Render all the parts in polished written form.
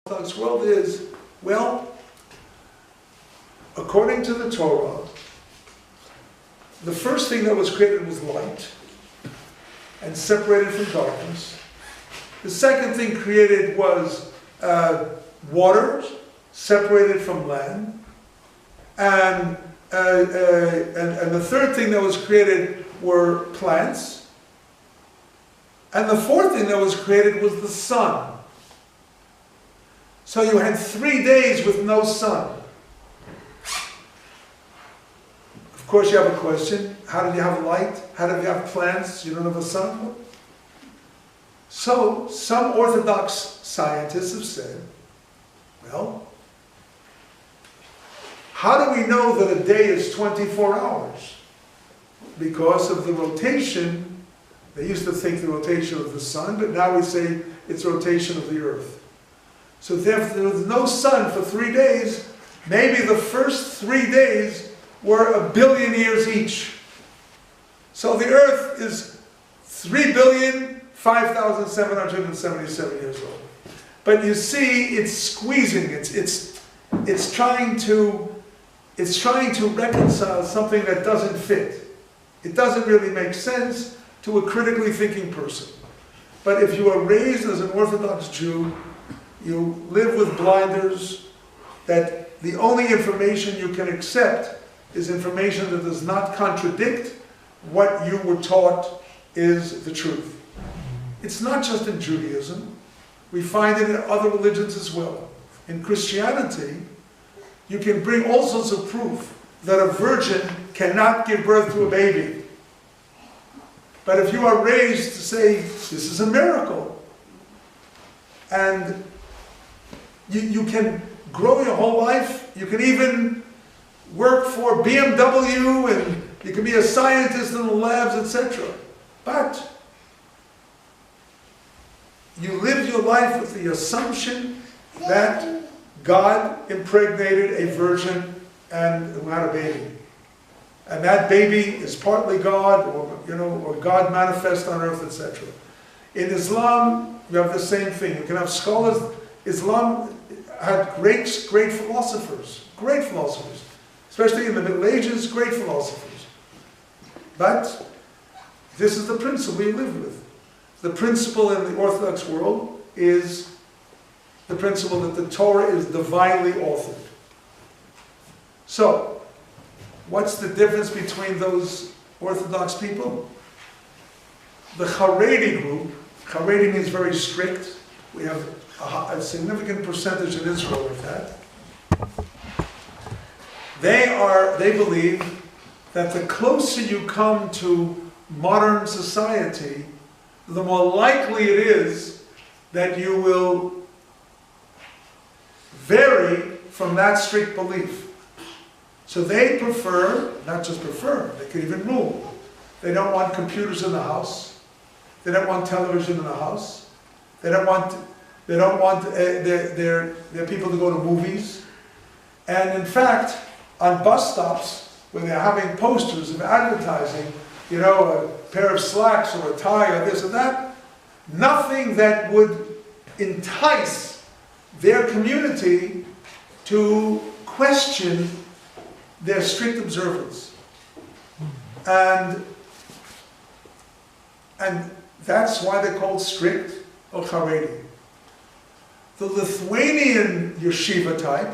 Orthodox world is, well, according to the Torah, the first thing that was created was light and separated from darkness. The second thing created was water, separated from land. And the third thing that was created were plants. And the fourth thing that was created was the sun. So you had 3 days with no sun. Of course you have a question. How did you have light? How did you have plants? You don't have a sun? So some Orthodox scientists have said, well, how do we know that a day is 24 hours? Because of the rotation. They used to think the rotation of the sun, but now we say it's rotation of the earth. So therefore, there was no sun for 3 days. Maybe the first 3 days were 1 billion years each. So the earth is 3,005,777 years old. But you see, it's squeezing. It's trying to reconcile something that doesn't fit. It doesn't really make sense to a critically thinking person. But if you are raised as an Orthodox Jew, you live with blinders that the only information you can accept is information that does not contradict what you were taught is the truth. It's not just in Judaism. We find it in other religions as well. In Christianity, you can bring all sorts of proof that a virgin cannot give birth to a baby. But if you are raised to say, this is a miracle, and you can grow your whole life, you can even work for BMW, and you can be a scientist in the labs, etc. But you live your life with the assumption that God impregnated a virgin and had a baby. And that baby is partly God, or God manifest on earth, etc. In Islam, you have the same thing. You can have scholars. Islam had great philosophers, especially in the Middle Ages, great philosophers. But this is the principle we live with. The principle in the Orthodox world is the principle that the Torah is divinely authored. So, what's the difference between those Orthodox people? The Haredi group, Haredi means very strict. We have a significant percentage in Israel of that. They believe that the closer you come to modern society, the more likely it is that you will vary from that strict belief. So they prefer, not just prefer, they could even rule. They don't want computers in the house. They don't want television in the house. They don't want their people to go to movies. And in fact, on bus stops, where they're having posters of advertising, a pair of slacks or a tie or this or that, nothing that would entice their community to question their strict observance. And that's why they're called strict or Haredi. The Lithuanian yeshiva type,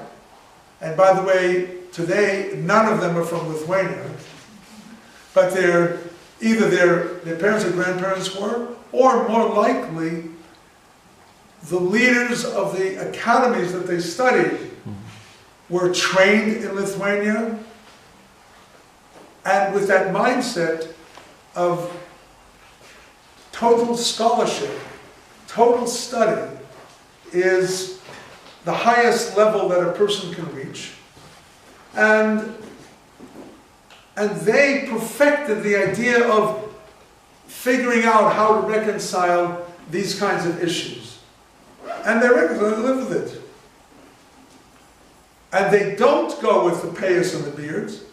and by the way, today none of them are from Lithuania, but either their parents or grandparents were, or more likely, the leaders of the academies that they studied were trained in Lithuania, and with that mindset of total scholarship, total study is the highest level that a person can reach. And they perfected the idea of figuring out how to reconcile these kinds of issues. And they live with it. And they don't go with the payas and the beards,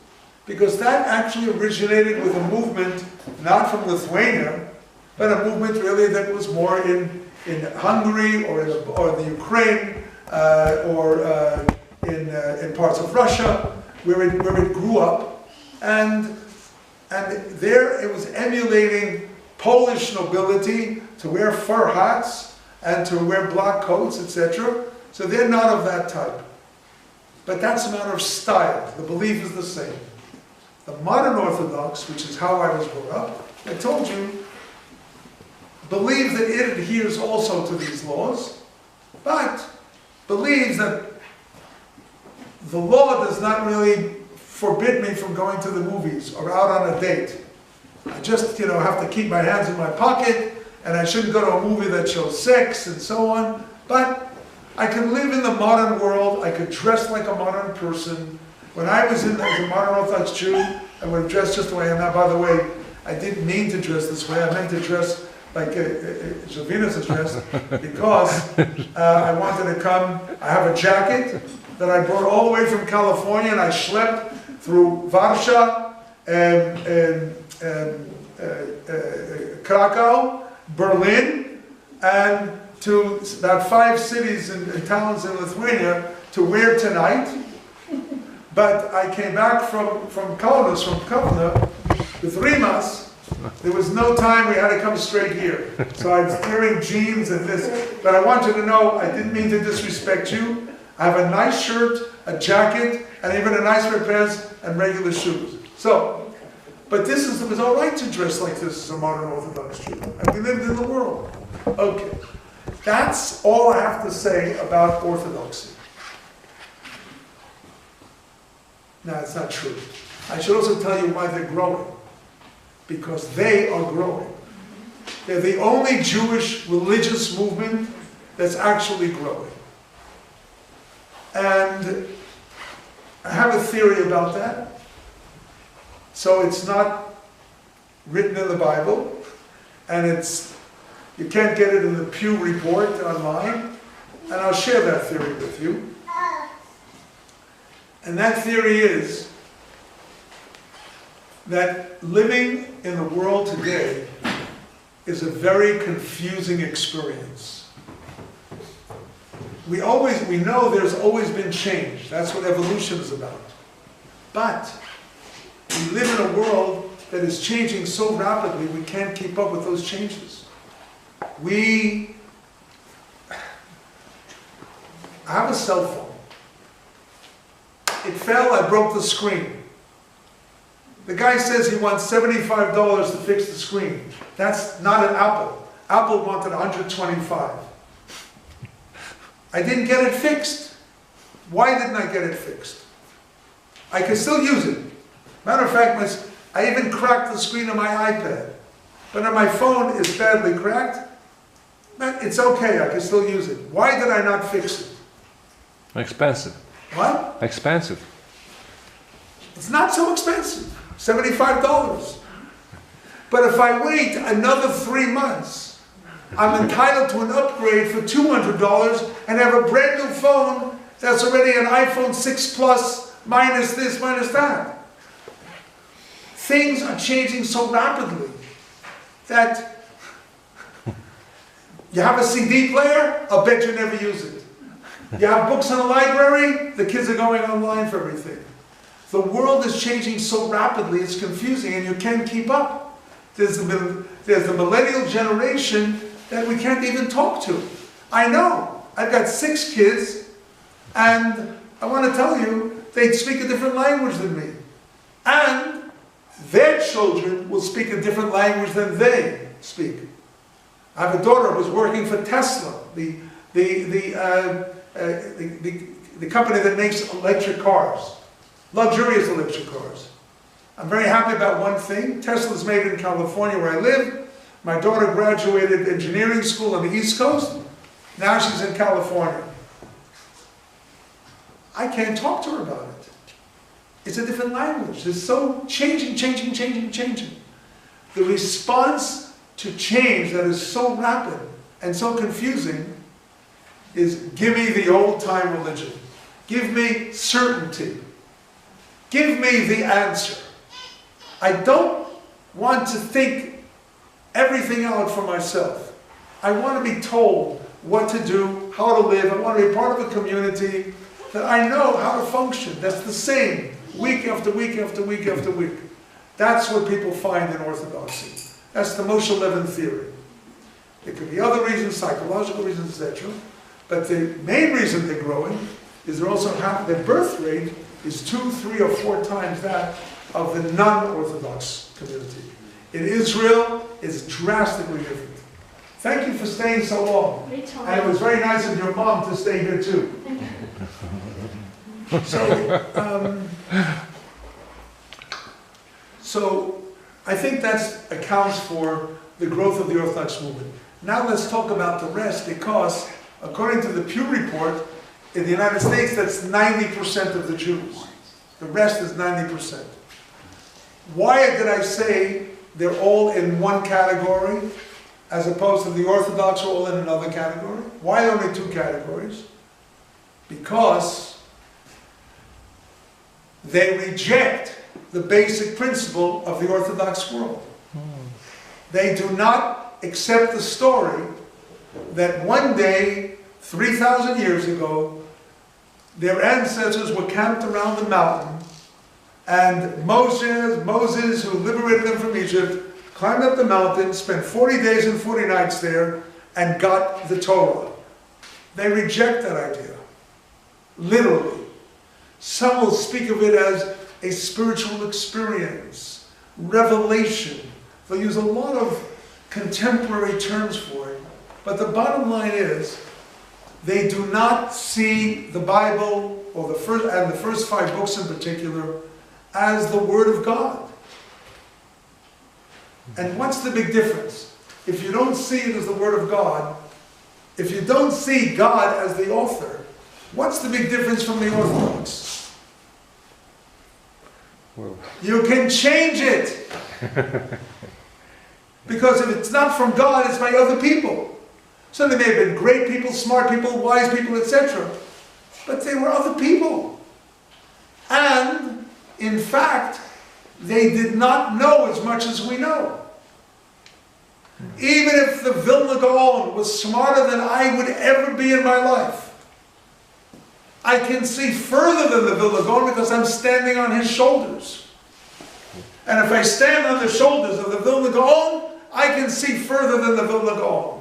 because that actually originated with a movement, not from Lithuania, but a movement really that was more in Hungary or in the Ukraine, or in parts of Russia, where it grew up, and there it was emulating Polish nobility to wear fur hats and to wear black coats, etc. So they're not of that type. But that's a matter of style. The belief is the same. The modern Orthodox, which is how I was brought up, I told you, believes that it adheres also to these laws, but believes that the law does not really forbid me from going to the movies or out on a date. I just, have to keep my hands in my pocket, and I shouldn't go to a movie that shows sex and so on. But I can live in the modern world. I could dress like a modern person. When I was as a modern Orthodox Jew, I would have dressed just the way I am now. By the way, I didn't mean to dress this way. I meant to dress like Jovinus is dressed, because I wanted to come. I have a jacket that I brought all the way from California, and I schlepped through Warsaw and Curacao, Berlin, and to about 5 cities and towns in Lithuania to wear tonight. But I came back from Kaunas, from Kovna, with Rimas. There was no time, we had to come straight here. So I was wearing jeans and this. But I want you to know, I didn't mean to disrespect you. I have a nice shirt, a jacket, and even a nice pair of pants and regular shoes. So, but it was all right to dress like this as a modern Orthodox Jew. And we lived in the world. Okay. That's all I have to say about Orthodoxy. No, it's not true. I should also tell you why they're growing. Because they are growing. They're the only Jewish religious movement that's actually growing. And I have a theory about that. So it's not written in the Bible, and you can't get it in the Pew Report online, and I'll share that theory with you. And that theory is that living in the world today is a very confusing experience. We know there's always been change. That's what evolution is about. But we live in a world that is changing so rapidly we can't keep up with those changes. I have a cell phone. It fell, I broke the screen. The guy says he wants $75 to fix the screen. That's not an Apple. Apple wanted $125. I didn't get it fixed. Why didn't I get it fixed? I can still use it. Matter of fact, I even cracked the screen of my iPad. But on my phone, it's badly cracked. It's okay, I can still use it. Why did I not fix it? Expensive. What? Expensive. It's not so expensive. $75. But if I wait another 3 months, I'm entitled to an upgrade for $200 and have a brand new phone that's already an iPhone 6 Plus minus this, minus that. Things are changing so rapidly that you have a CD player, I'll bet you never use it. You have books in the library, the kids are going online for everything. The world is changing so rapidly, it's confusing, and you can't keep up. There's the millennial generation that we can't even talk to. I know. I've got 6 kids, and I want to tell you, they speak a different language than me. And their children will speak a different language than they speak. I have a daughter who's working for Tesla, the company that makes electric cars. Luxurious electric cars. I'm very happy about one thing. Tesla's made in California where I live. My daughter graduated engineering school on the East Coast. Now she's in California. I can't talk to her about it. It's a different language. It's so changing. The response to change that is so rapid and so confusing is, give me the old-time religion. Give me certainty. Give me the answer. I don't want to think everything out for myself. I want to be told what to do, how to live. I want to be part of a community that I know how to function. That's the same, week after week after week after week. That's what people find in Orthodoxy. That's the Moshe Levin theory. There could be other reasons, psychological reasons, etc. But the main reason they're growing is they're also happy. Their birth rate is 2, 3, or 4 times that of the non-Orthodox community. In Israel, it's drastically different. Thank you for staying so long. And it was very nice of your mom to stay here too. So I think that accounts for the growth of the Orthodox movement. Now let's talk about the rest, because according to the Pew Report, in the United States, that's 90% of the Jews. The rest is 90%. Why did I say they're all in one category, as opposed to the Orthodox are all in another category? Why only 2 categories? Because they reject the basic principle of the Orthodox world. They do not accept the story that one day, 3,000 years ago, their ancestors were camped around the mountain, and Moses, who liberated them from Egypt, climbed up the mountain, spent 40 days and 40 nights there, and got the Torah. They reject that idea, literally. Some will speak of it as a spiritual experience, revelation. They'll use a lot of contemporary terms for it, but the bottom line is, they do not see the Bible, or the first 5 books in particular, as the Word of God. And what's the big difference? If you don't see it as the Word of God, if you don't see God as the author, what's the big difference from the Orthodox? Well. You can change it. Because if it's not from God, it's by other people. So they may have been great people, smart people, wise people, etc. But they were other people. And, in fact, they did not know as much as we know. Even if the Vilna Gaon was smarter than I would ever be in my life, I can see further than the Vilna Gaon because I'm standing on his shoulders. And if I stand on the shoulders of the Vilna Gaon, I can see further than the Vilna Gaon.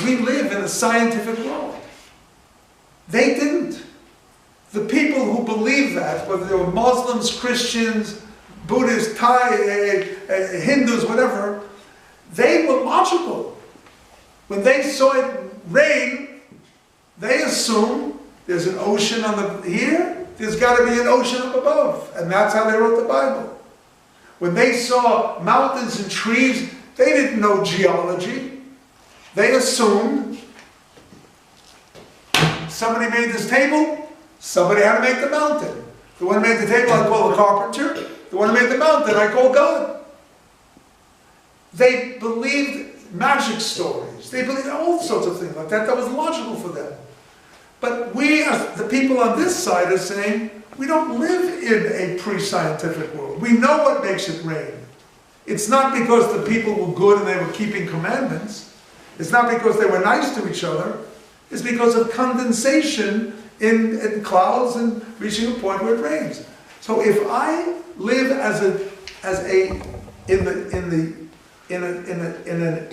We live in a scientific world. They didn't. The people who believe that, whether they were Muslims, Christians, Buddhists, Hindus, whatever, they were logical. When they saw it rain, they assumed there's an ocean here, there's got to be an ocean up above. And that's how they wrote the Bible. When they saw mountains and trees, they didn't know geology. They assumed somebody made this table, somebody had to make the mountain. The one who made the table I call the carpenter. The one who made the mountain I call God. They believed magic stories. They believed all sorts of things like that. That was logical for them. But we, as the people on this side, are saying, we don't live in a pre-scientific world. We know what makes it rain. It's not because the people were good and they were keeping commandments. It's not because they were nice to each other. It's because of condensation in clouds and reaching a point where it rains. So if I live in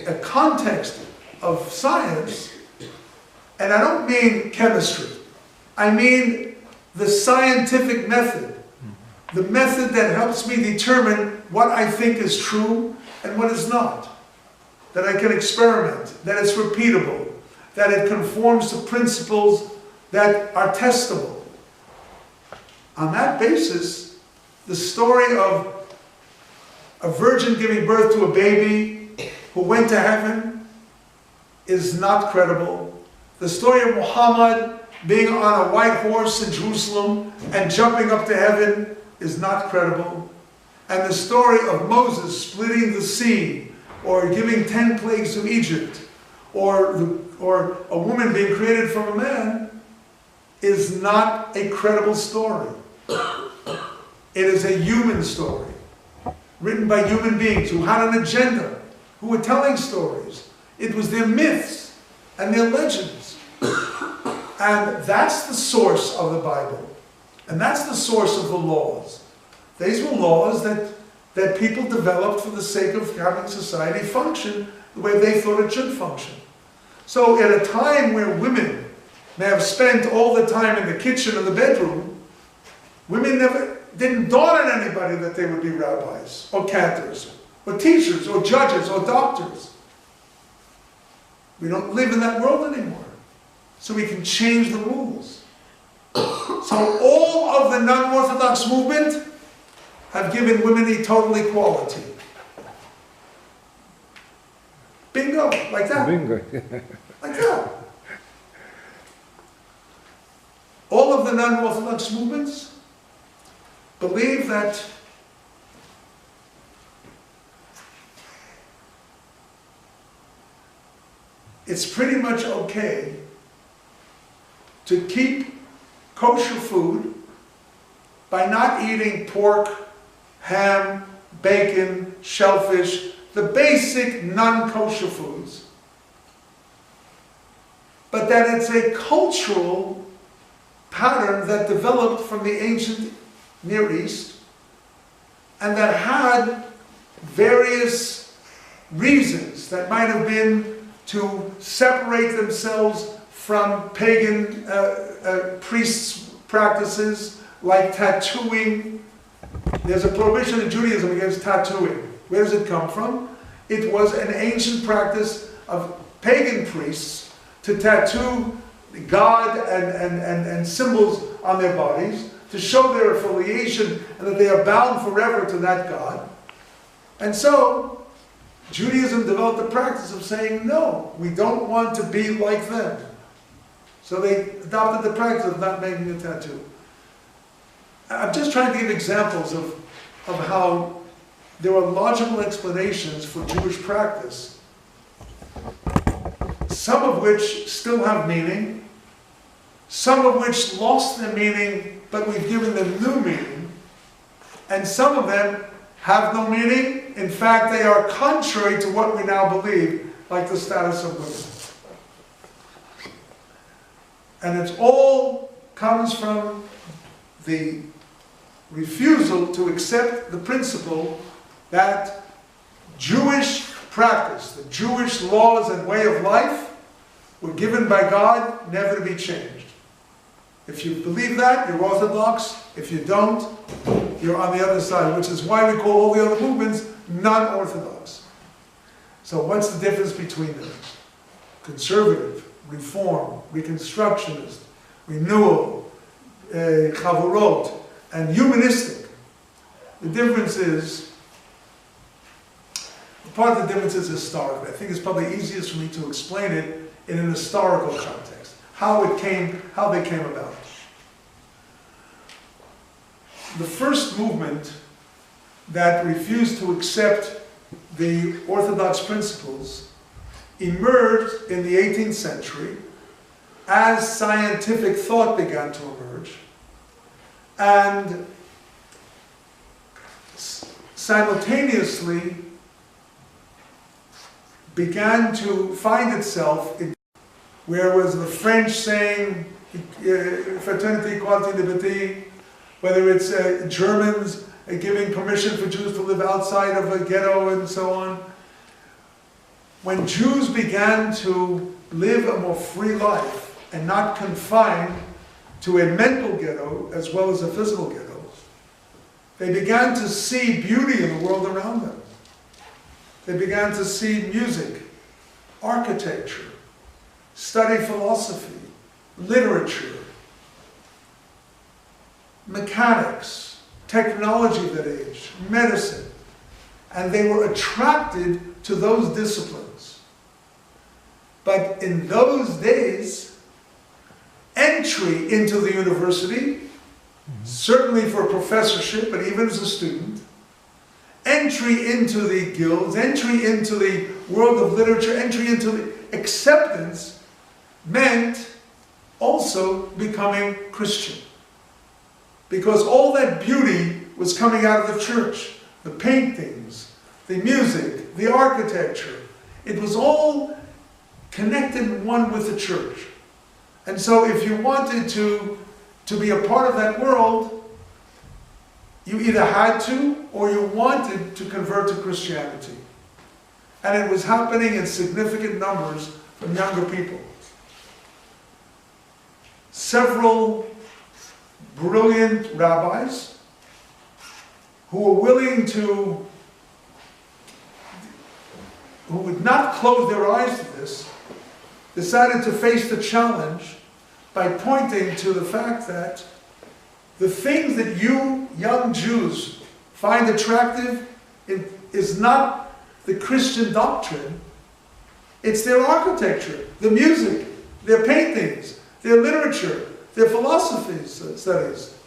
a context of science, and I don't mean chemistry, I mean the scientific method, the method that helps me determine what I think is true and what is not. That I can experiment, that it's repeatable, that it conforms to principles that are testable. On that basis, the story of a virgin giving birth to a baby who went to heaven is not credible. The story of Muhammad being on a white horse in Jerusalem and jumping up to heaven is not credible. And the story of Moses splitting the sea, or giving 10 plagues to Egypt, or a woman being created from a man, is not a credible story. It is a human story, written by human beings who had an agenda, who were telling stories. It was their myths and their legends. And that's the source of the Bible. And that's the source of the laws. These were laws that people developed for the sake of having society function the way they thought it should function. So at a time where women may have spent all the time in the kitchen or the bedroom, women didn't dawn on anybody that they would be rabbis, or cantors, or teachers, or judges, or doctors. We don't live in that world anymore. So we can change the rules. So all of the non-Orthodox movement have given women a total equality. Bingo, like that. Bingo. Like that. All of the non-Orthodox movements believe that it's pretty much okay to keep kosher food by not eating pork, ham, bacon, shellfish, the basic non-kosher foods, but that it's a cultural pattern that developed from the ancient Near East and that had various reasons that might have been to separate themselves from pagan priests' practices like tattooing. There's a prohibition in Judaism against tattooing. Where does it come from? It was an ancient practice of pagan priests to tattoo God and symbols on their bodies to show their affiliation and that they are bound forever to that God. And so Judaism developed the practice of saying, no, we don't want to be like them. So they adopted the practice of not making a tattoo. I'm just trying to give examples of how there are logical explanations for Jewish practice, some of which still have meaning, some of which lost their meaning, but we've given them new meaning, and some of them have no meaning. In fact, they are contrary to what we now believe, like the status of women. And it all comes from the refusal to accept the principle that Jewish practice, the Jewish laws and way of life were given by God, never to be changed. If you believe that, you're Orthodox. If you don't, you're on the other side, which is why we call all the other movements non-Orthodox. So what's the difference between them? Conservative, Reform, Reconstructionist, Renewal, Chavurot, and Humanistic. The difference is, part of the difference is historical. I think it's probably easiest for me to explain it in an historical context. How they came about. The first movement that refused to accept the Orthodox principles emerged in the 18th century as scientific thought began to emerge, and simultaneously began to find itself in where was the French saying fraternity, equality, liberté, whether it's Germans giving permission for Jews to live outside of a ghetto and so on. When Jews began to live a more free life and not confined to a mental ghetto as well as a physical ghetto, they began to see beauty in the world around them. They began to see music, architecture, study philosophy, literature, mechanics, technology of that age, medicine, and they were attracted to those disciplines. But in those days, entry into the university, certainly for a professorship, but even as a student, entry into the guilds, entry into the world of literature, entry into the acceptance meant also becoming Christian. Because all that beauty was coming out of the church. The paintings, the music, the architecture. It was all connected one with the church. And so if you wanted to be a part of that world, you either had to or you wanted to convert to Christianity. And it was happening in significant numbers from younger people. Several brilliant rabbis who were willing to, who would not close their eyes to this, decided to face the challenge by pointing to the fact that the things that you young Jews find attractive is not the Christian doctrine, it's their architecture, the music, their paintings, their literature, their philosophies, studies.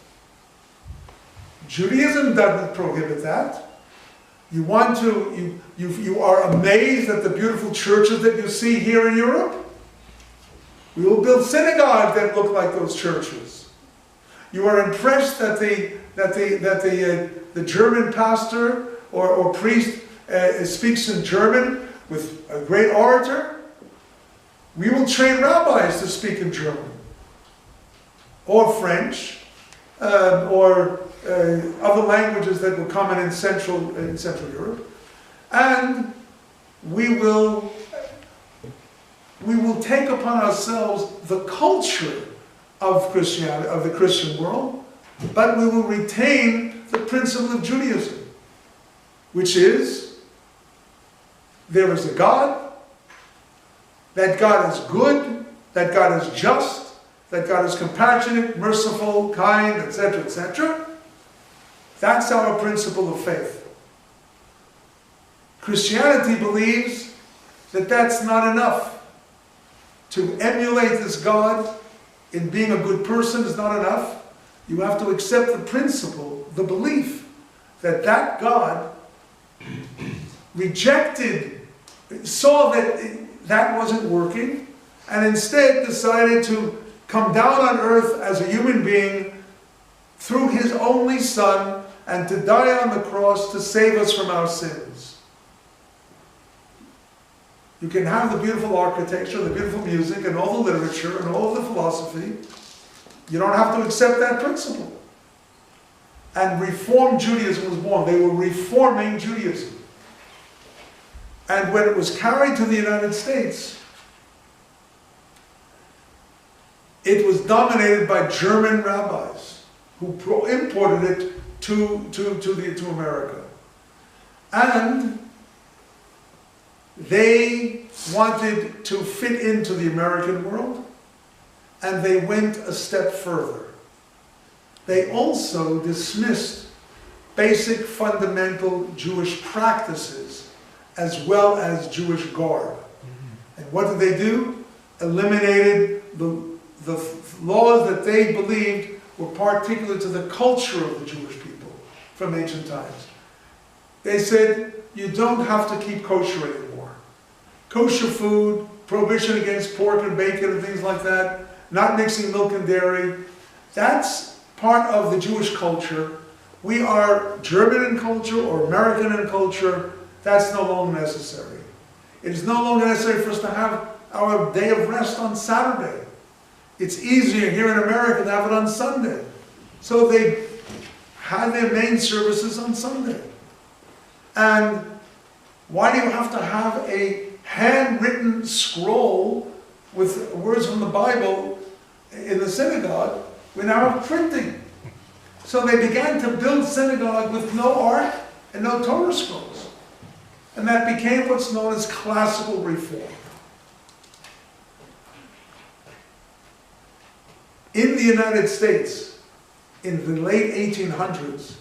Judaism doesn't prohibit that. You want to, you are amazed at the beautiful churches that you see here in Europe? We will build synagogues that look like those churches. You are impressed that the German pastor or priest speaks in German with a great orator? We will train rabbis to speak in German, or French, or other languages that were common in Central Europe, and we will take upon ourselves the culture of Christianity, of the Christian world, but we will retain the principle of Judaism, which is there is a God, that God is good, that God is just, that God is compassionate, merciful, kind, etc., etc. That's our principle of faith. Christianity believes that that's not enough. To emulate this God in being a good person is not enough. You have to accept the principle, the belief, that that God rejected, saw that that wasn't working, and instead decided to come down on earth as a human being through his only Son and to die on the cross to save us from our sins. You can have the beautiful architecture, the beautiful music, and all the literature, and all of the philosophy. You don't have to accept that principle. And Reformed Judaism was born. They were reforming Judaism. And when it was carried to the United States, it was dominated by German rabbis who imported it to America. And they wanted to fit into the American world, and they went a step further. They also dismissed basic fundamental Jewish practices as well as Jewish garb. And what did they do? Eliminated the laws that they believed were particular to the culture of the Jewish people from ancient times. They said, you don't have to keep kosher anymore. Kosher food, prohibition against pork and bacon and things like that, not mixing milk and dairy, that's part of the Jewish culture. We are German in culture or American in culture. That's no longer necessary. It is no longer necessary for us to have our day of rest on Saturday. It's easier here in America to have it on Sunday. So they had their main services on Sunday. And why do you have to have a handwritten scroll with words from the Bible in the synagogue? We now have printing. So they began to build synagogue with no art and no Torah scrolls. And that became what's known as classical reform. In the United States, in the late 1800s,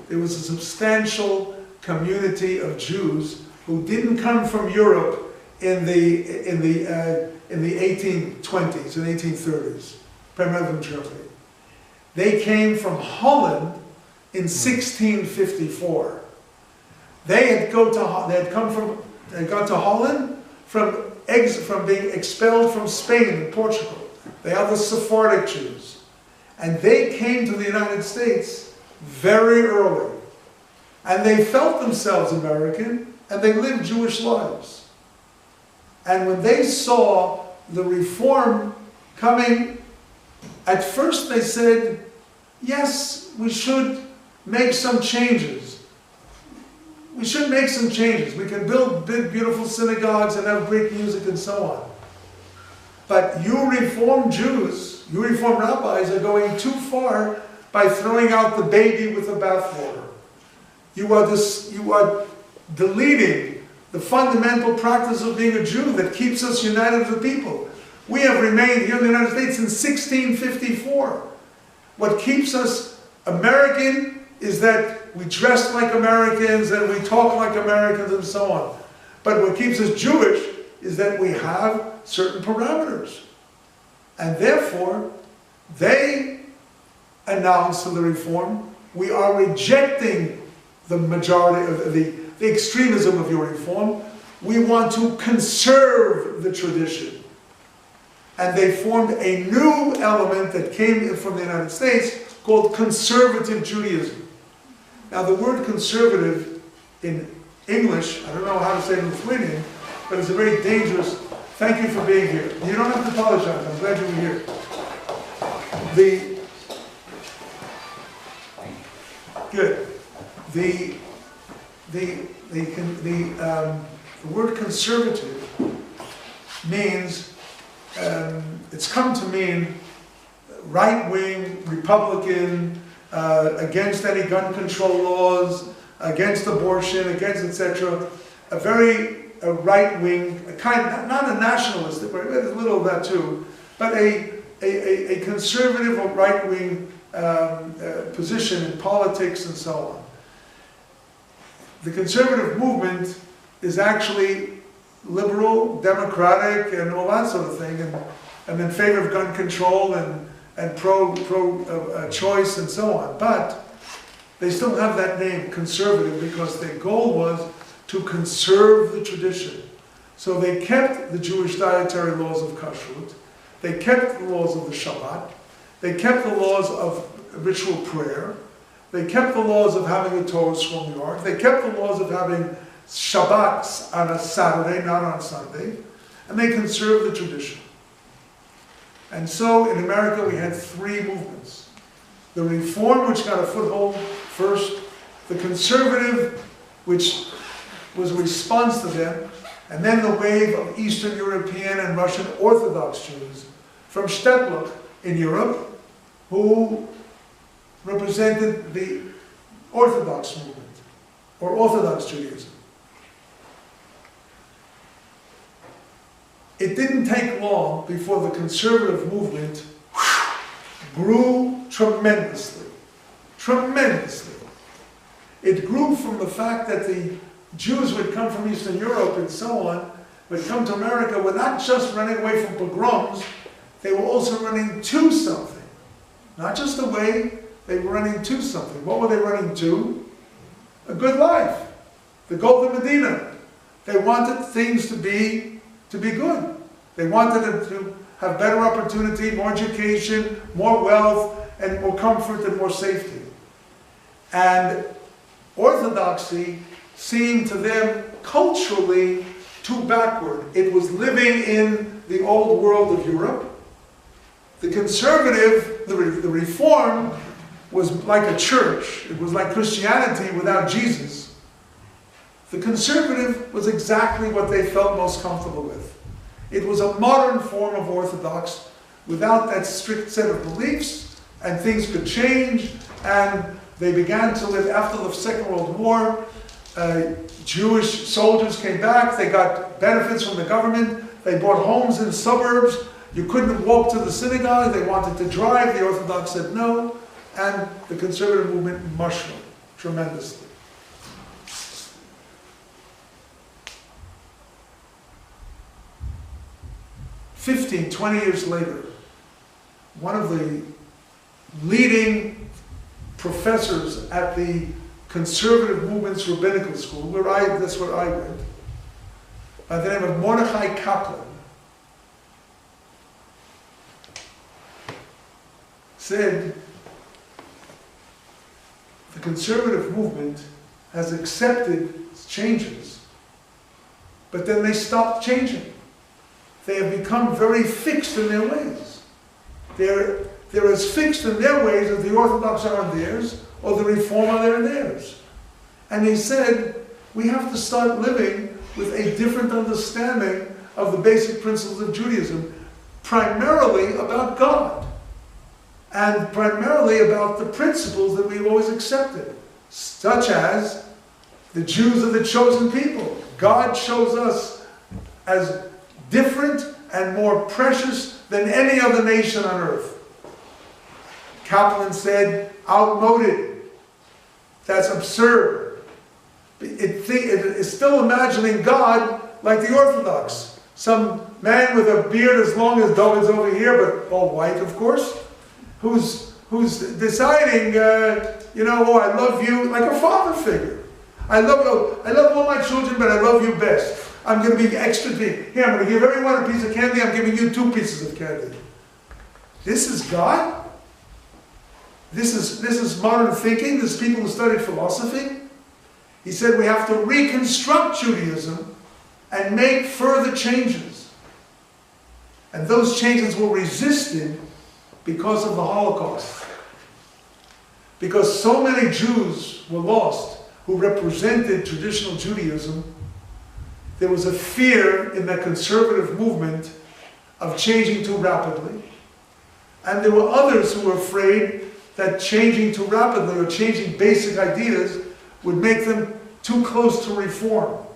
there was a substantial community of Jews who didn't come from Europe in the 1820s and 1830s, primarily from Germany. They came from Holland in 1654. They had gone to Holland from being expelled from Spain and Portugal. They are the Sephardic Jews. And they came to the United States very early. And they felt themselves American, and they lived Jewish lives. And when they saw the reform coming, at first they said, yes, we should make some changes. We should make some changes. We can build big, beautiful synagogues and have great music and so on. But you Reform Jews, you Reform rabbis are going too far by throwing out the baby with the bathwater. You are deleting the fundamental practice of being a Jew that keeps us united as a people. We have remained here in the United States since 1654. What keeps us American is that we dress like Americans and we talk like Americans and so on. But what keeps us Jewish is that we have certain parameters. And therefore, they announced to the Reform, we are rejecting the majority of the extremism of your Reform. We want to conserve the tradition. And they formed a new element that came from the United States called conservative Judaism. Now the word conservative in English, I don't know how to say it in Lithuanian, but it's a very dangerous, thank you for being here. You don't have to apologize, I'm glad you were here. The word conservative means, it's come to mean right-wing, Republican, against any gun control laws, against abortion, against etc. A very right-wing, not a nationalistic, but there's a little of that too, but a conservative or right-wing position in politics and so on. The conservative movement is actually liberal, democratic, and all that sort of thing, and in favor of gun control and pro-choice and so on. But they still have that name, conservative, because their goal was to conserve the tradition. So they kept the Jewish dietary laws of Kashrut, they kept the laws of the Shabbat, they kept the laws of ritual prayer, they kept the laws of having a Torah school in New York, they kept the laws of having Shabbats on a Saturday, not on Sunday, and they conserved the tradition. And so in America we had three movements. The Reform, which got a foothold first, the Conservative, which was a response to them, and then the wave of Eastern European and Russian Orthodox Jews from Stetler in Europe, who represented the Orthodox movement, or Orthodox Judaism. It didn't take long before the conservative movement grew tremendously. Tremendously. It grew from the fact that the Jews who had come from Eastern Europe and so on, who had come to America, were not just running away from pogroms, they were also running to something. Not just away, they were running to something. What were they running to? A good life. The Golden Medina. They wanted things to be good. They wanted them to have better opportunity, more education, more wealth, and more comfort and more safety. And Orthodoxy seemed to them culturally too backward. It was living in the old world of Europe. The conservative, the Reform, was like a church. It was like Christianity without Jesus. The conservative was exactly what they felt most comfortable with. It was a modern form of Orthodox without that strict set of beliefs, and things could change, and they began to live after the Second World War. Jewish soldiers came back, they got benefits from the government, they bought homes in suburbs, you couldn't walk to the synagogue, they wanted to drive, the Orthodox said no, and the conservative movement mushroomed tremendously. 15, 20 years later, one of the leading professors at the conservative movement's rabbinical school, that's where I went, by the name of Mordechai Kaplan, said the conservative movement has accepted changes, but then they stopped changing. they have become very fixed in their ways. They're as fixed in their ways as the Orthodox are in theirs, or the Reform are in theirs. And he said, we have to start living with a different understanding of the basic principles of Judaism, primarily about God, and primarily about the principles that we've always accepted, such as the Jews are the chosen people. God chose us as different and more precious than any other nation on earth. Kaplan said, outmoded. That's absurd. It's still imagining God like the Orthodox. Some man with a beard as long as David's over here, but all white, of course, who's deciding, oh, I love you, like a father figure. I love all my children, but I love you best. I'm going to be extra deep. Here, I'm going to give everyone a piece of candy. I'm giving you 2 pieces of candy. This is God? This is modern thinking. This is people who studied philosophy. He said we have to reconstruct Judaism and make further changes. And those changes were resisted because of the Holocaust. Because so many Jews were lost who represented traditional Judaism, there was a fear in the conservative movement of changing too rapidly. And there were others who were afraid that changing too rapidly or changing basic ideas would make them too close to reform.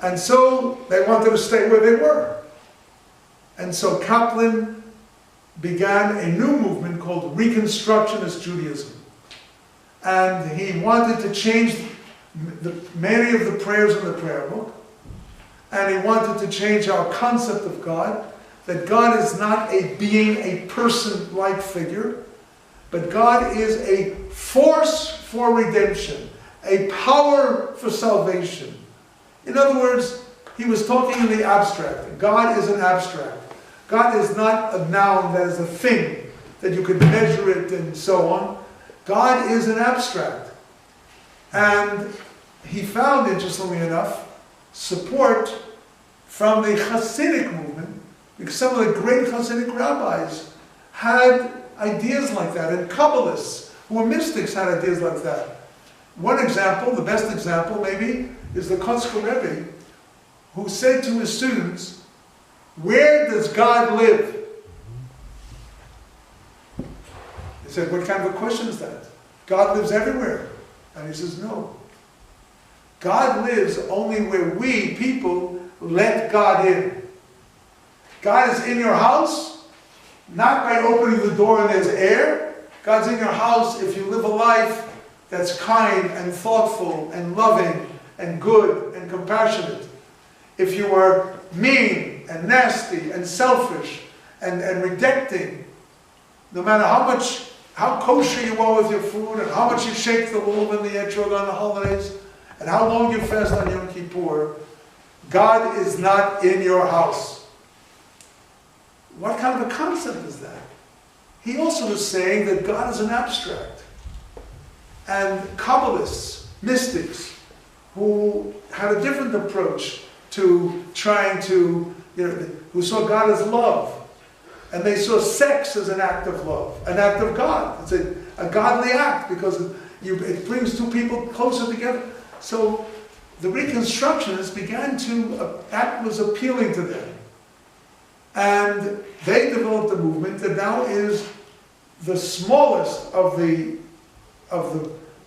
And so they wanted to stay where they were. And so Kaplan began a new movement called Reconstructionist Judaism. And he wanted to change many of the prayers in the prayer book. And he wanted to change our concept of God, that God is not a being, a person-like figure, but God is a force for redemption, a power for salvation. In other words, he was talking in the abstract. God is an abstract. God is not a noun that is a thing, that you could measure it and so on. God is an abstract. And he found, interestingly enough, support from the Hasidic movement, because some of the great Hasidic rabbis had ideas like that, and Kabbalists, who were mystics, had ideas like that. One example, the best example maybe, is the Kotzker Rebbe, who said to his students, "Where does God live?" They said, "What kind of a question is that? God lives everywhere." And he says, "No. God lives only where we, people, let God in. God is in your house, not by opening the door and there's air. God's in your house if you live a life that's kind and thoughtful and loving and good and compassionate. If you are mean and nasty and selfish and rejecting, no matter how kosher you are with your food and how much you shake the lulav and the etrog on the holidays and how long you fast on Yom Kippur, God is not in your house." What kind of a concept is that? He also was saying that God is an abstract. And Kabbalists, mystics, who had a different approach to trying to, who saw God as love. And they saw sex as an act of love, an act of God. It's a godly act because it brings two people closer together. So the Reconstructionists began to, that was appealing to them. And they developed a movement that now is the smallest of the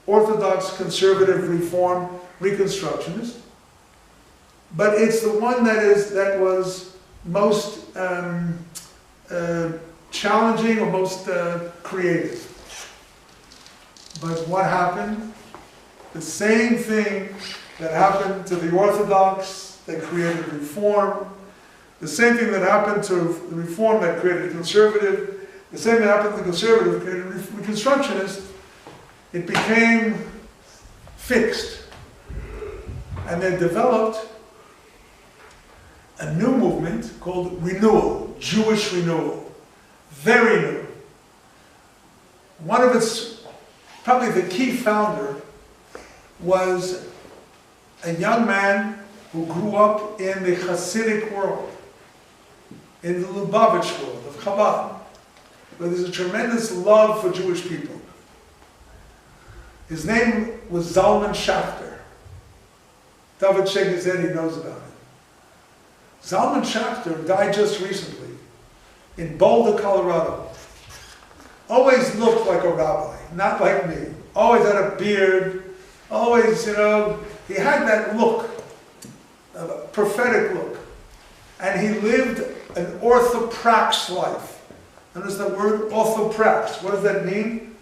Orthodox, conservative, reform Reconstructionists. But it's the one that was most challenging or most creative. But what happened? The same thing that happened to the Orthodox that created Reform, the same thing that happened to the Reform that created Conservative, the same thing that happened to the Conservative created Reconstructionist. It became fixed. And they developed a new movement called Renewal, Jewish Renewal. Very new. One of its, probably the key founder, was a young man who grew up in the Hasidic world. in the Lubavitch world of Chabad, where there's a tremendous love for Jewish people. His name was Zalman Schachter. David shaking his head, he knows about it. Zalman Schachter died just recently in Boulder, Colorado. Always looked like a rabbi, not like me. Always had a beard, always, he had that look, a prophetic look. And he lived an orthoprax life. Notice that word, orthoprax. What does that mean?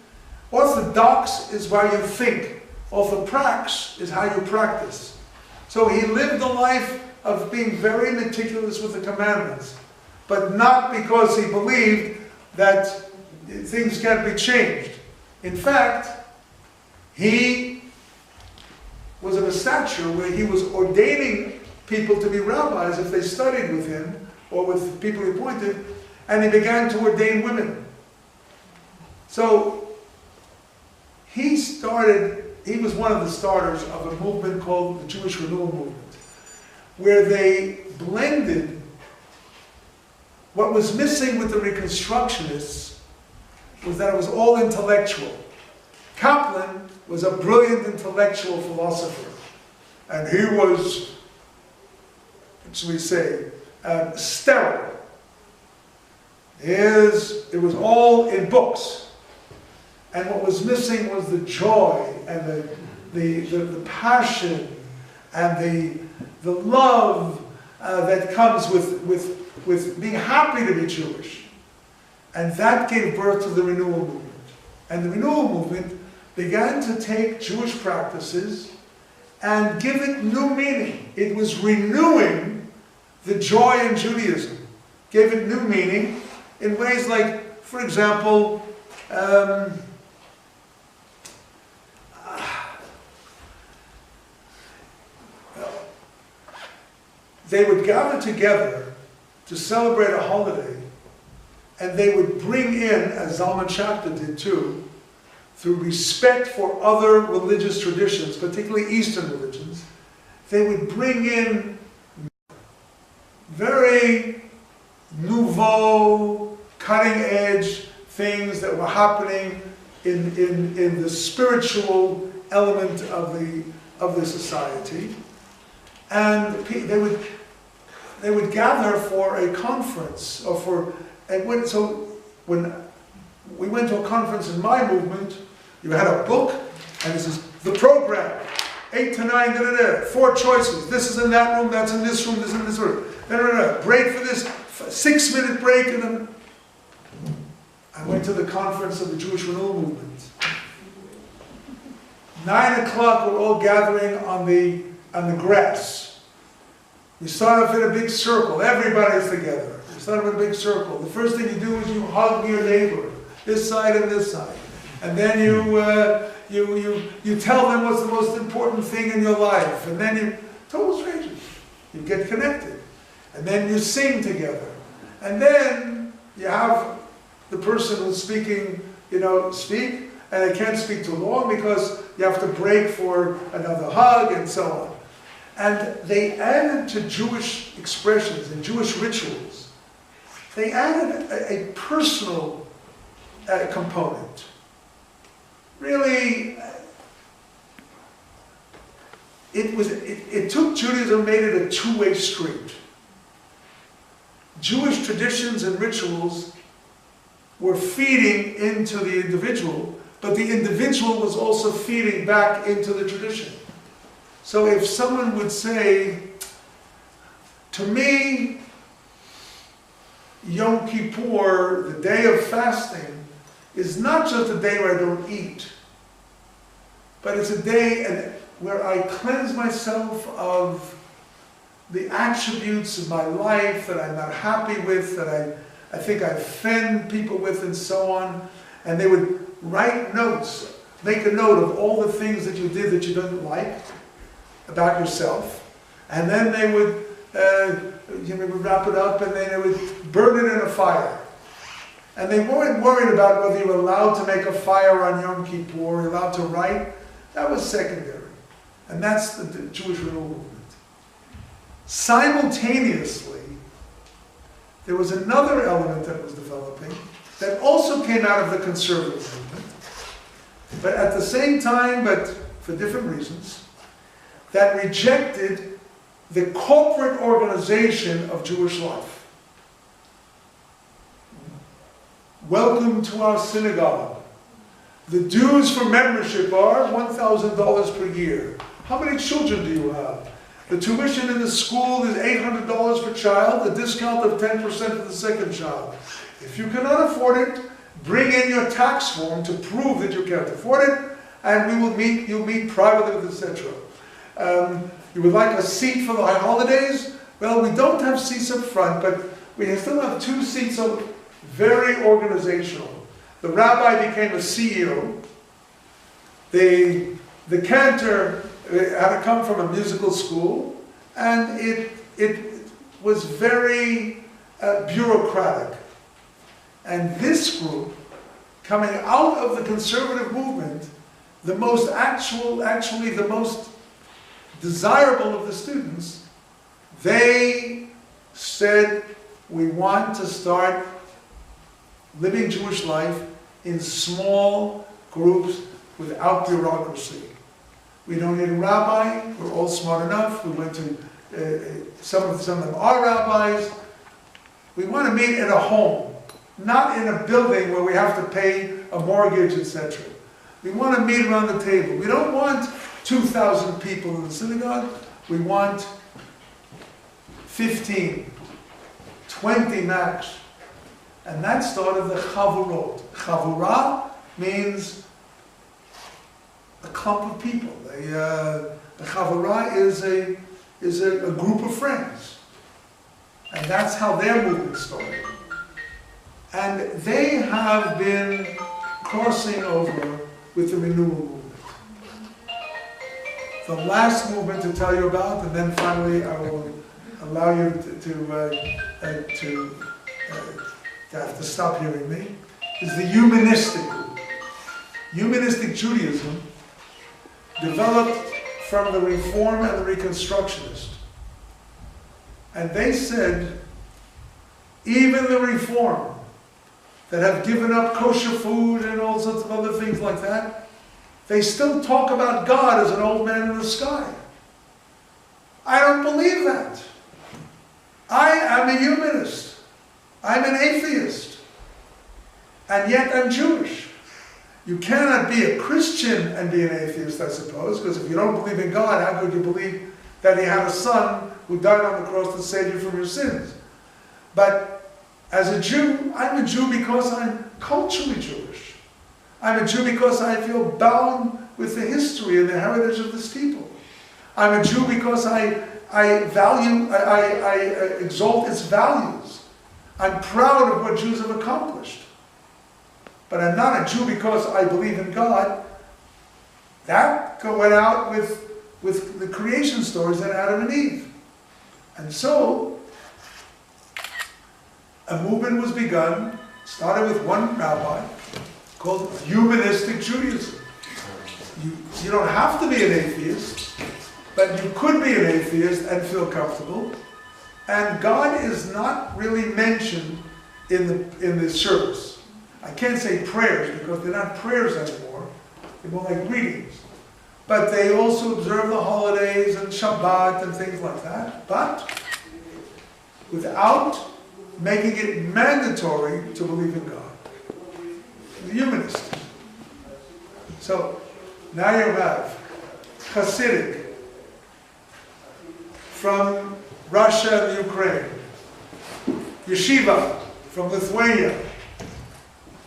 Orthodox is why you think. Orthoprax is how you practice. So he lived a life of being very meticulous with the commandments, but not because he believed that things can't be changed. In fact, he was of a stature where he was ordaining people to be rabbis if they studied with him or with people he appointed, and he began to ordain women. So he was one of the starters of a movement called the Jewish Renewal Movement, where they blended what was missing with the Reconstructionists was that it was all intellectual. Kaplan was a brilliant intellectual philosopher, and he was, what should we say, sterile. It was all in books. And what was missing was the joy and the passion and the love that comes with being happy to be Jewish. And that gave birth to the Renewal Movement. And the Renewal Movement began to take Jewish practices and give it new meaning. It was renewing the joy in Judaism. Gave it new meaning in ways like, for example, they would gather together to celebrate a holiday, and they would bring in, as Zalman Schachter did too, through respect for other religious traditions, particularly Eastern religions, they would bring in very nouveau, cutting-edge things that were happening in the spiritual element of the society, and they would gather for a conference, so when we went to a conference in my movement, you had a book, and this is the program, 8 to 9, 4 choices. This is in that room, that's in this room, this is in this room. Break for this, 6-minute break, and then I went to the conference of the Jewish Renewal Movement. 9 o'clock, we're all gathering on the grass. We start off in a big circle. Everybody's together. We start off in a big circle. The first thing you do is you hug your neighbor, this side and this side. And then you tell them what's the most important thing in your life. And then total strangers. You get connected. And then you sing together. And then you have the person who's speaking, speak. And they can't speak too long because you have to break for another hug and so on. And they added to Jewish expressions and Jewish rituals, they added a personal component. Really, it took Judaism and made it a two-way street. Jewish traditions and rituals were feeding into the individual, but the individual was also feeding back into the tradition. So if someone would say, to me, Yom Kippur, the day of fasting, is not just a day where I don't eat, but it's a day where I cleanse myself of the attributes of my life that I'm not happy with, that I think I offend people with, and so on. And they would write notes, make a note of all the things that you did that you didn't like about yourself. And then they would wrap it up, and then they would burn it in a fire. And they weren't worried about whether you were allowed to make a fire on Yom Kippur, or allowed to write. That was secondary. And that's the Jewish Renewal Movement. Simultaneously, there was another element that was developing that also came out of the conservative movement, but at the same time, but for different reasons, that rejected the corporate organization of Jewish life. Welcome to our synagogue. The dues for membership are $1,000 per year. How many children do you have? The tuition in the school is $800 per child, a discount of 10% for the second child. If you cannot afford it, bring in your tax form to prove that you can't afford it, and you'll meet privately with etc. You would like a seat for the holidays? Well, we don't have seats up front, but we still have 2 seats, so very organizational. The rabbi became a CEO. The cantor had to come from a musical school, and it was very bureaucratic. And this group, coming out of the conservative movement, actually the most desirable of the students, they said, we want to start living Jewish life in small groups without bureaucracy. We don't need a rabbi, we're all smart enough, we went to, some of them are rabbis. We want to meet in a home, not in a building where we have to pay a mortgage, etc. We want to meet around the table. We don't want 2,000 people in the synagogue, we want 15, 20 max. And that started the chavurot. Chavurah means a clump of people. A chavurah is a group of friends. And that's how their movement started. And they have been crossing over with the renewal movement. The last movement to tell you about, and then finally I will allow you to have to stop hearing me, is the humanistic group. Humanistic Judaism developed from the Reform and the Reconstructionist. And they said, even the Reform, that have given up kosher food and all sorts of other things like that, they still talk about God as an old man in the sky. I don't believe that. I am a humanist. I'm an atheist. And yet I'm Jewish. You cannot be a Christian and be an atheist, I suppose, because if you don't believe in God, how could you believe that He had a Son who died on the cross to save you from your sins? But as a Jew, I'm a Jew because I'm culturally Jewish. I'm a Jew because I feel bound with the history and the heritage of this people. I'm a Jew because I exalt its values. I'm proud of what Jews have accomplished. But I'm not a Jew because I believe in God. That went out with the creation stories and Adam and Eve. And so, a movement was begun, started with one rabbi, called Humanistic Judaism. You don't have to be an atheist, but you could be an atheist and feel comfortable. And God is not really mentioned in the service. I can't say prayers because they're not prayers anymore. They're more like readings. But they also observe the holidays and Shabbat and things like that. But without making it mandatory to believe in God. The humanist. So now you have Hasidic from Russia and Ukraine, Yeshiva from Lithuania,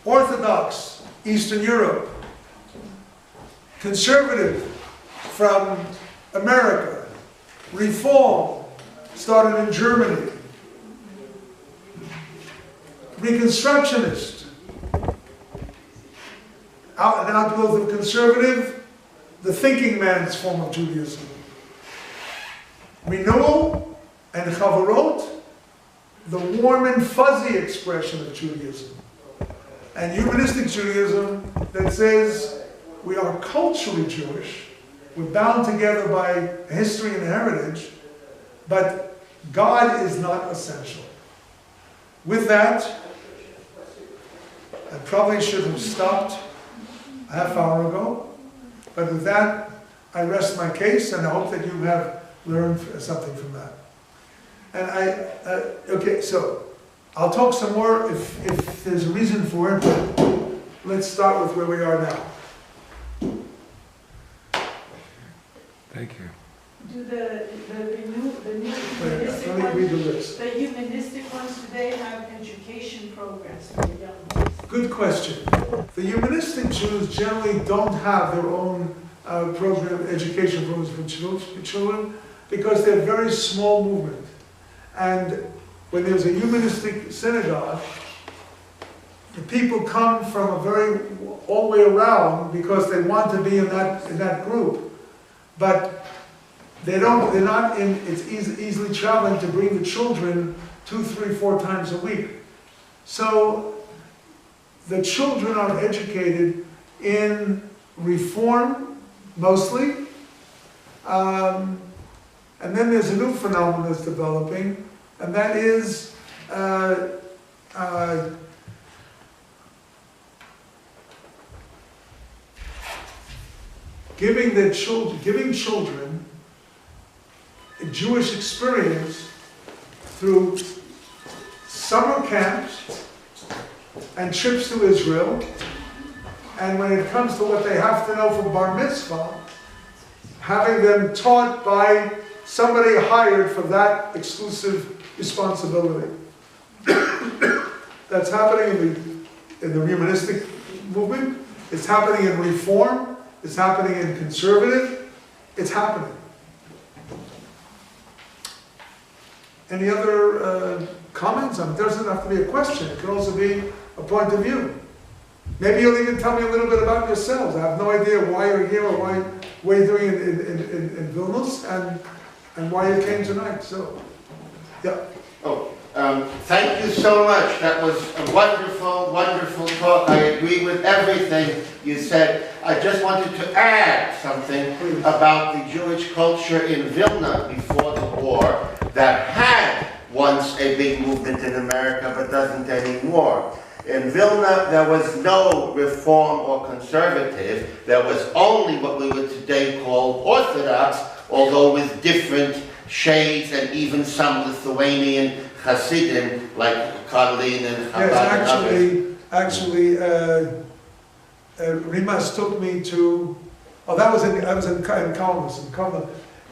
Orthodox, Eastern Europe, Conservative from America, Reform started in Germany, Reconstructionist, an outgrowth of Conservative, the thinking man's form of Judaism. Renewal and Chavurot, the warm and fuzzy expression of Judaism. And Humanistic Judaism that says we are culturally Jewish, we're bound together by history and heritage, but God is not essential. With that, I probably should have stopped a half hour ago, but with that, I rest my case, and I hope that you have learned something from that. And okay, so I'll talk some more if there's a reason for it, but let's start with where we are now. Thank you. Do the humanistic Let me read the list. the humanistic ones today have education programs for the young ones? Good question. The humanistic Jews generally don't have their own education programs for children because they're a very small movement. And when there's a humanistic synagogue, the people come from all the way around because they want to be in that group. But they're not in, it's easily traveling to bring the children 2, 3, 4 times a week. So the children are educated in Reform, mostly. And then there's a new phenomenon that's developing, and that is giving children a Jewish experience through summer camps and trips to Israel. And when it comes to what they have to know for bar mitzvah, having them taught by somebody hired for that exclusive responsibility. That's happening in the humanistic movement. It's happening in Reform. It's happening in Conservative. It's happening. Any other comments? It doesn't have to be a question. It can also be a point of view. Maybe you'll even tell me a little bit about yourselves. I have no idea why you're here or what you're doing in Vilnius and why you came tonight. So, yeah. Oh, thank you so much. That was a wonderful, wonderful talk. I agree with everything you said. I just wanted to add something about the Jewish culture in Vilna before the war that had once a big movement in America but doesn't anymore. In Vilna, there was no Reform or Conservative. There was only what we would today call Orthodox, although with different shades and even some Lithuanian Hasidim like Karlin and Chabad. Yes, actually, Rimas took me to. Oh, I was in Kalmus,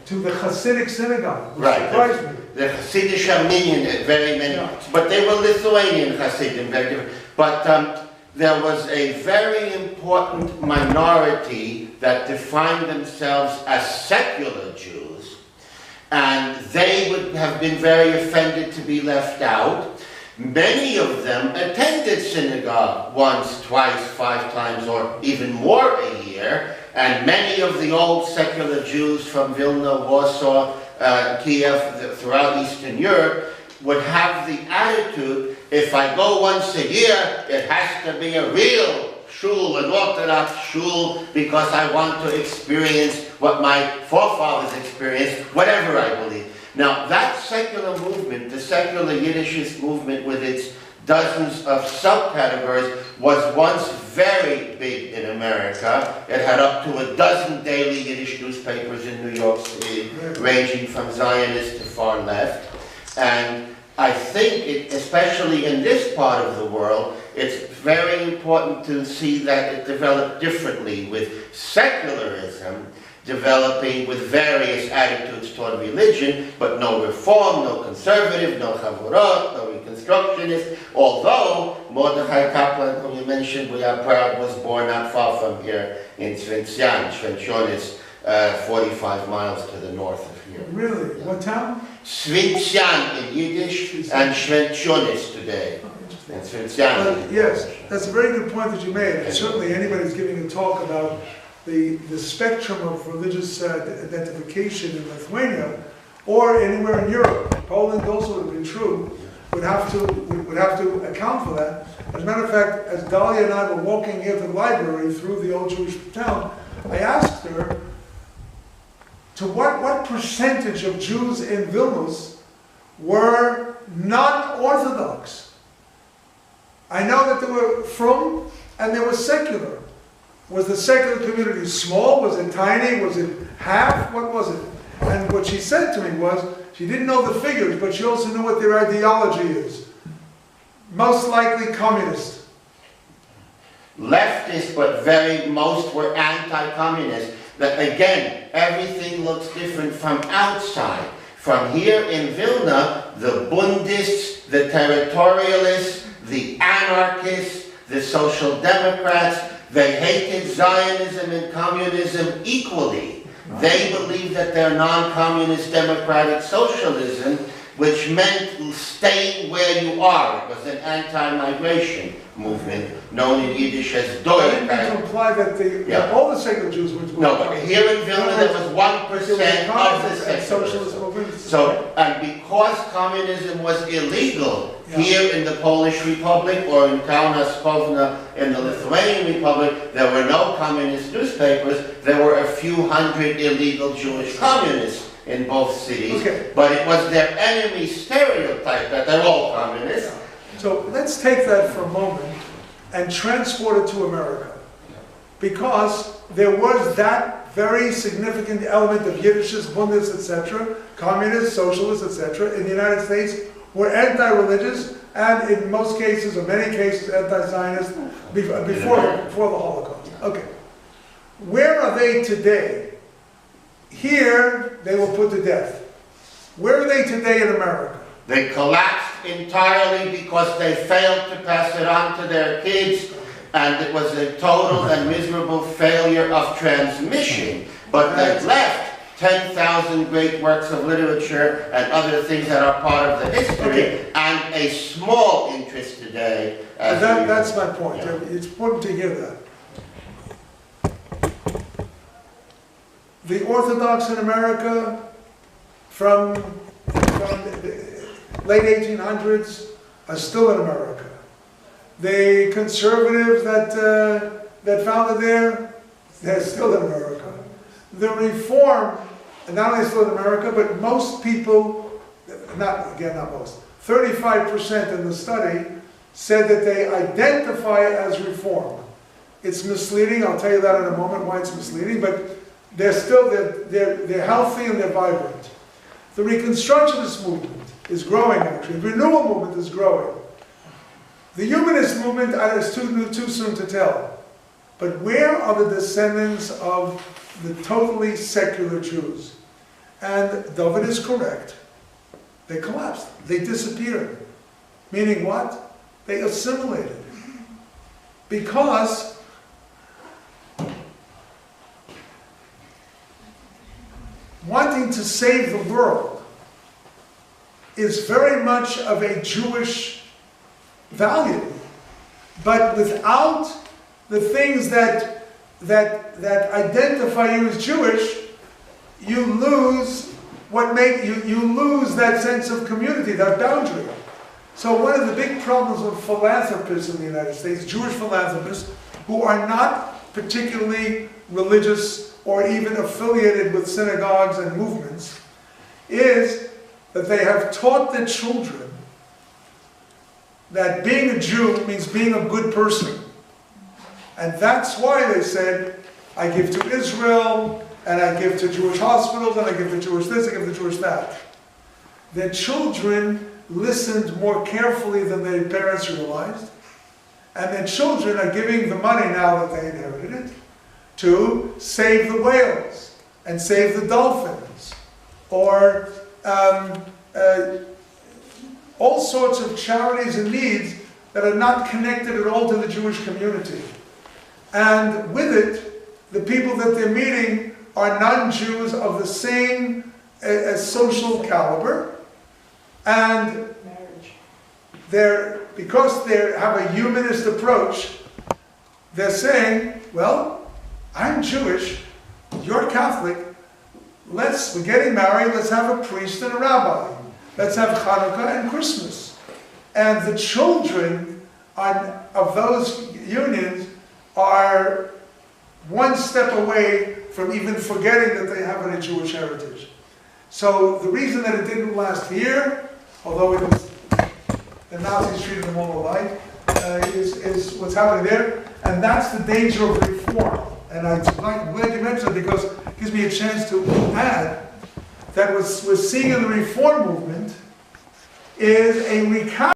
to the Hasidic synagogue, which surprised me. The Hasidic Armenian, very many, but they were Lithuanian Hasidim, very different. But there was a very important minority that defined themselves as secular Jews, and they would have been very offended to be left out. Many of them attended synagogue once, twice, 5 times, or even more a year, and many of the old secular Jews from Vilna, Warsaw, Kiev, throughout Eastern Europe, would have the attitude, if I go once a year, it has to be a real shul, an Orthodox shul, because I want to experience what my forefathers experienced, whatever I believe. Now, that secular movement, the secular Yiddishist movement with its dozens of subcategories, was once very big in America. It had up to a dozen daily Yiddish newspapers in New York City, ranging from Zionist to far left. And I think, especially in this part of the world, it's very important to see that it developed differently, with secularism developing with various attitudes toward religion, but no Reform, no Conservative, no Chavurot, no Reconstructionist. Although Mordechai Kaplan, whom you mentioned, we are proud, was born not far from here in Sventsian. Sventsian is 45 miles to the north of here. Really? Yeah. What town? Sventsian in Yiddish, and Sventsian is today. And Sventsian. Yes, that's a very good point that you made. And certainly anybody who's giving a talk about the spectrum of religious identification in Lithuania, or anywhere in Europe, Poland also would be true, would have to account for that. As a matter of fact, as Dahlia and I were walking here to the library through the old Jewish town, I asked her, to what percentage of Jews in Vilnius were non-Orthodox? I know that there were frum and there was secular. Was the secular community small? Was it tiny? Was it half? What was it? And what she said to me was, she didn't know the figures, but she also knew what their ideology is. Most likely communist. Leftist, but most were anti-communist. That again, everything looks different from outside. From here in Vilna, the Bundists, the territorialists, the anarchists, the social democrats, they hated Zionism and communism equally. They believed that their non-communist democratic socialism, which meant staying where you are. It was an anti-migration movement known in Yiddish as I didn't mean to Deutschland. imply that that all the secular Jews were. No, but here in Vilna there was 1% of the socialist secularism. movement. So, and because communism was illegal Yeah. here in the Polish Republic or in Kaunas Kovna in the Lithuanian Republic, there were no communist newspapers. There were a few hundred illegal Jewish communists in both cities. Okay. But it was their enemy stereotype that they're all communists. So let's take that for a moment and transport it to America. Because there was that very significant element of Yiddishists, Bundists, etc., communists, socialists, etc., in the United States were anti-religious and in most cases, or many cases, anti-Zionist before the Holocaust. Okay. Where are they today? Here, they were put to death. Where are they today in America? They collapsed entirely because they failed to pass it on to their kids, and it was a total and miserable failure of transmission. But they left 10,000 great works of literature and other things that are part of the history, and a small interest today. That's my point. Yeah. It's important to hear that. The Orthodox in America from the late 1800s are still in America. The conservatives that founded there, they're still in America. The Reform, not only still in America, but most people, not most, 35% in the study said that they identify as Reform. It's misleading, I'll tell you that in a moment why it's misleading, but they're still, they're healthy and they're vibrant. The Reconstructionist movement is growing actually. The renewal movement is growing. The humanist movement is too soon to tell. But where are the descendants of the totally secular Jews? And David is correct. They collapsed. They disappeared. Meaning what? They assimilated. Because wanting to save the world is very much of a Jewish value, but without the things that identify you as Jewish, you lose you lose that sense of community, that boundary. So one of the big problems with philanthropists in the United States, Jewish philanthropists, who are not particularly religious or even affiliated with synagogues and movements, is that they have taught their children that being a Jew means being a good person. And that's why they said, I give to Israel, and I give to Jewish hospitals, and I give to Jewish this, I give to Jewish that. Their children listened more carefully than their parents realized, and their children are giving the money now that they inherited it to save the whales and save the dolphins, or all sorts of charities and needs that are not connected at all to the Jewish community. And with it, the people that they're meeting are non-Jews of the same social caliber, and because they have a humanist approach, they're saying, well, I'm Jewish, you're Catholic, we're getting married, let's have a priest and a rabbi. Let's have Hanukkah and Christmas. And the children of those unions are one step away from even forgetting that they have a Jewish heritage. So the reason that it didn't last here, although the Nazis treated them all alike, is what's happening there, and that's the danger of reform. And I'm glad you mentioned it because it gives me a chance to add that what we're seeing in the reform movement is a recount